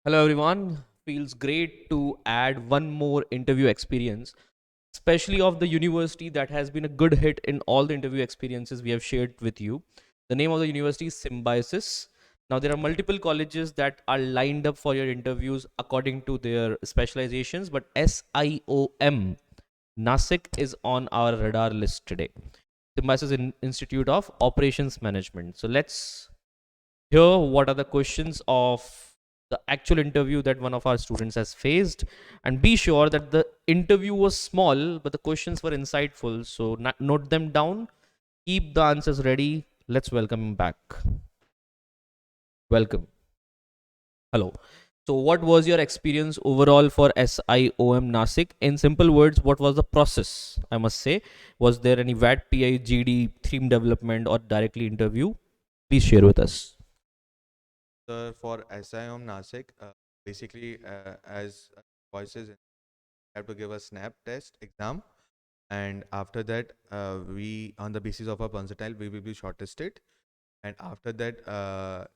Hello everyone. Feels great to add one more interview experience, especially of the university that has been a good hit in all the interview experiences we have shared with you. The name of the university is Symbiosis. Now there are multiple colleges that are lined up for your interviews according to their specializations, but SIOM Nashik is on our radar list today. Symbiosis Institute of Operations Management. So let's hear what are the questions of the actual interview that one of our students has faced, and be sure that the interview was small but the questions were insightful, so note them down, keep the answers ready. Let's welcome him back. Welcome. Hello. So what was your experience overall for SIOM Nasik? In simple words, what was the process? I must say, was there any VAT, PI, GD, theme development, or directly interview? Please share with us. For SIOM Nashik, basically, as voices, you have to give a snap test exam, and after that, we on the basis of our percentile, we will be shortlisted, and after that,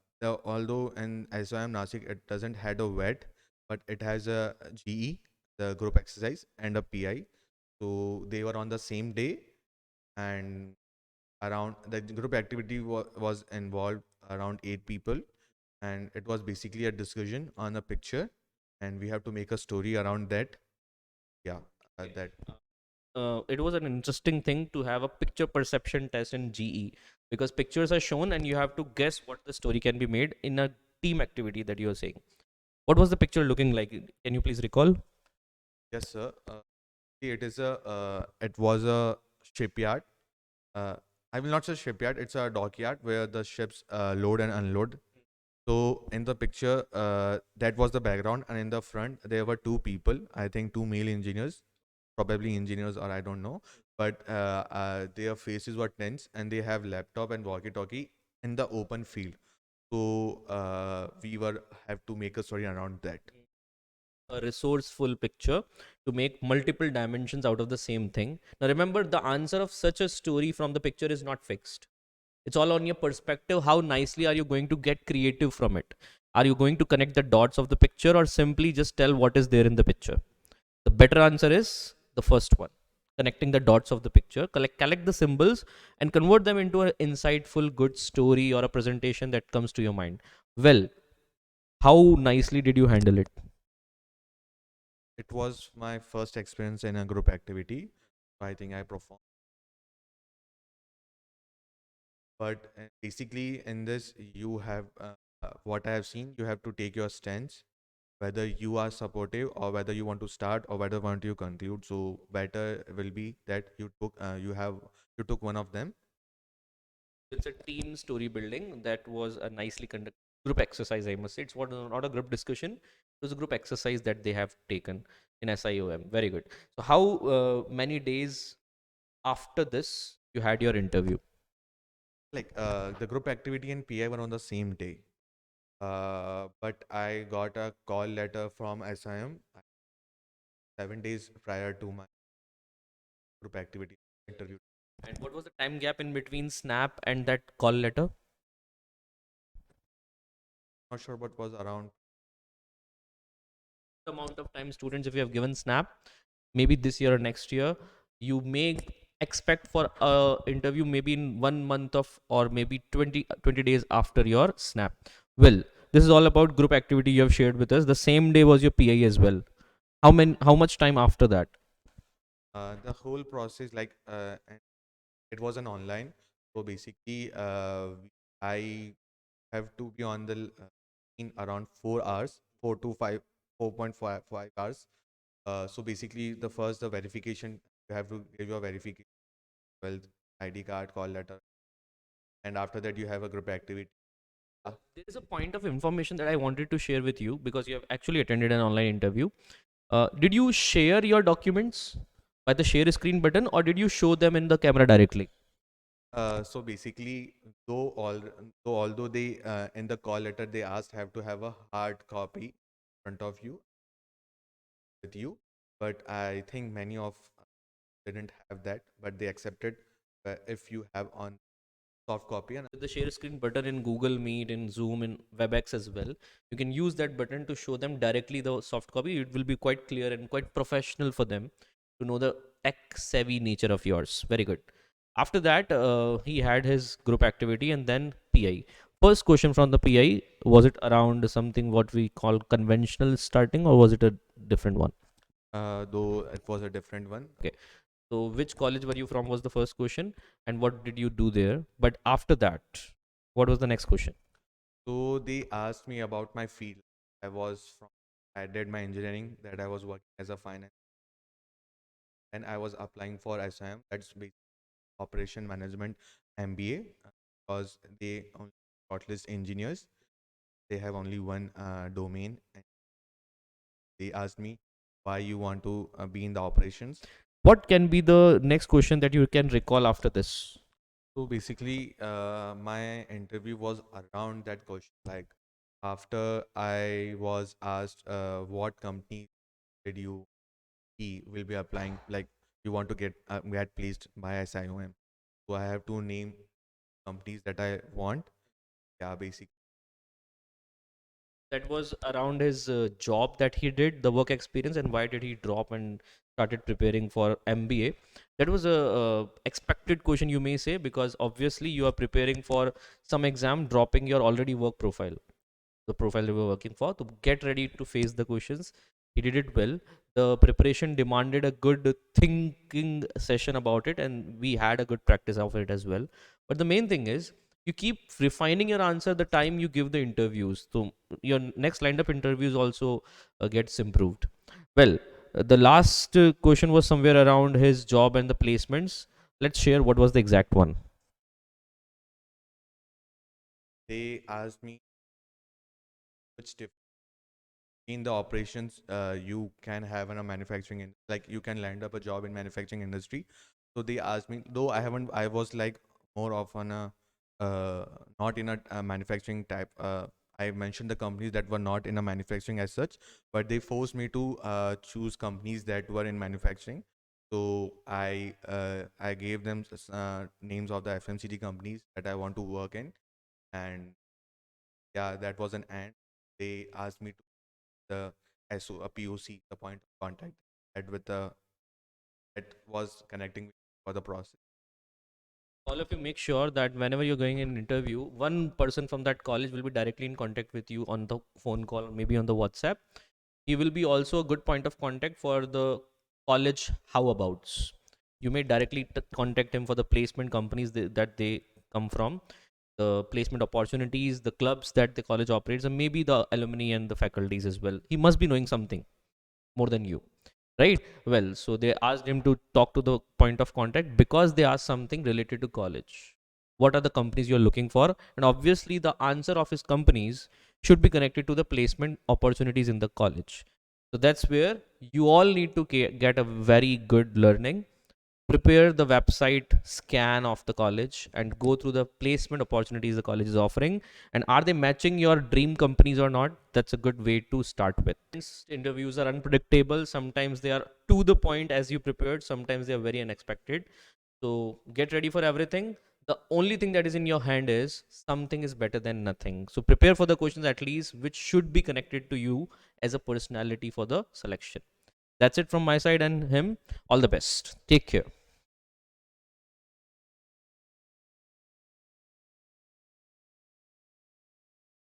although in SIOM Nashik it doesn't had a WET, but it has a GE, the group exercise, and a PI, so they were on the same day, and around the group activity was involved around 8 people, and it was basically a discussion on a picture, and we have to make a story around that. Yeah, that. It was an interesting thing to have a picture perception test in GE, because pictures are shown and you have to guess what the story can be made in a team activity that you are saying. What was the picture looking like? Can you please recall? Yes, sir. It was a shipyard. Uh, I will not say shipyard. It's a dockyard where the ships load and unload. So in the picture, that was the background, and in the front there were two people. I think two male engineers, probably engineers, or I don't know. But their faces were tense, and they have laptop and walkie-talkie in the open field. So we were have to make a story around that. A resourceful picture to make multiple dimensions out of the same thing. Now remember, the answer of such a story from the picture is not fixed. It's all on your perspective. How nicely are you going to get creative from it? Are you going to connect the dots of the picture, or simply just tell what is there in the picture? The better answer is the first one, connecting the dots of the picture, collect the symbols, and convert them into an insightful, good story or a presentation that comes to your mind. Well, how nicely did you handle it? It was my first experience in a group activity. So I think I performed. But basically, in this, you have what I have seen. You have to take your stance, whether you are supportive or whether you want to start or whether want you conclude. So better will be that you took one of them. It's a team story building that was a nicely conducted group exercise, I must say. It's not a group discussion. It was a group exercise that they have taken in SIOM. Very good. So, how many days after this you had your interview? Like the group activity and PI were on the same day. But I got a call letter from SIM 7 days prior to my group activity interview. And what was the time gap in between Snap and that call letter? Not sure what was around. The amount of time, students, if you have given Snap, maybe this year or next year, you may expect for a interview maybe in 1 month of, or maybe 20 days after your Snap. Well, this is all about group activity you have shared with us. The same day was your PI as well. How much time after that? The whole process, and it was an online. So basically, I have to be on the in around 4 hours, 4 to 5, 4.5 hours. So basically, the verification, you have to give your verification, well, ID card, call letter, and after that you have a group activity. There is a point of information that I wanted to share with you, because you have actually attended an online interview. Did you share your documents by the share screen button, or did you show them in the camera directly? So basically, although they in the call letter they asked have to have a hard copy in front of you with you, but I think many of didn't have that, but they accepted if you have on. soft copy. And With the share screen button in Google Meet, in Zoom, in WebEx as well, you can use that button to show them directly the soft copy. It will be quite clear and quite professional for them to know the tech savvy nature of yours. Very good. After that, he had his group activity and then PI. First question from the PI, was it around something what we call conventional starting, or was it a different one? though it was a different one. Okay. So, which college were you from was the first question, and what did you do there? But after that, what was the next question? So they asked me about my field. I was from, I did my engineering, that I was working as a finance, and I was applying for SIM, that's basically operation management MBA, because they only shortlist engineers. They have only one domain, and they asked me why you want to be in the operations. What can be the next question that you can recall after this? So basically, my interview was around that question. Like, after I was asked, what company did you he will be applying? Like, you want to get placed by SIOM. So I have to name companies that I want. Yeah, basically. That was around his job that he did, the work experience, and why did he drop and started preparing for MBA? That was a expected question, you may say, because obviously you are preparing for some exam, dropping your already work profile, the profile they were working for, to get ready to face the questions. He did it well. The preparation demanded a good thinking session about it, and we had a good practice of it as well. But the main thing is, you keep refining your answer the time you give the interviews. So your next lined up interviews also gets improved. Well, the last question was somewhere around his job and the placements. Let's share what was the exact one. They asked me which in the operations you can have in a manufacturing like you can land up a job in manufacturing industry. So they asked me, though I was like more of on a not in a manufacturing type. I mentioned the companies that were not in a manufacturing as such, but they forced me to choose companies that were in manufacturing. So I gave them names of the FMCG companies that I want to work in. And yeah, that was an and they asked me to the a POC, the point of contact, that with the that was connecting for the process. All of you make sure that whenever you're going in an interview, one person from that college will be directly in contact with you on the phone call, maybe on the WhatsApp. He will be also a good point of contact for the college how abouts. You may directly contact him for the placement companies that they come from, the placement opportunities, the clubs that the college operates, and maybe the alumni and the faculties as well. He must be knowing something more than you, right? Well, so they asked him to talk to the point of contact because they asked something related to college. What are the companies you're looking for? And obviously, the answer of his companies should be connected to the placement opportunities in the college. So that's where you all need to get a very good learning. Prepare the website scan of the college and go through the placement opportunities the college is offering, and are they matching your dream companies or not. That's a good way to start with. Interviews are unpredictable. Sometimes they are to the point as you prepared, sometimes they are very unexpected. So get ready for everything. The only thing that is in your hand is something is better than nothing. So prepare for the questions at least which should be connected to you as a personality for the selection. That's it from my side and him. All the best. Take care.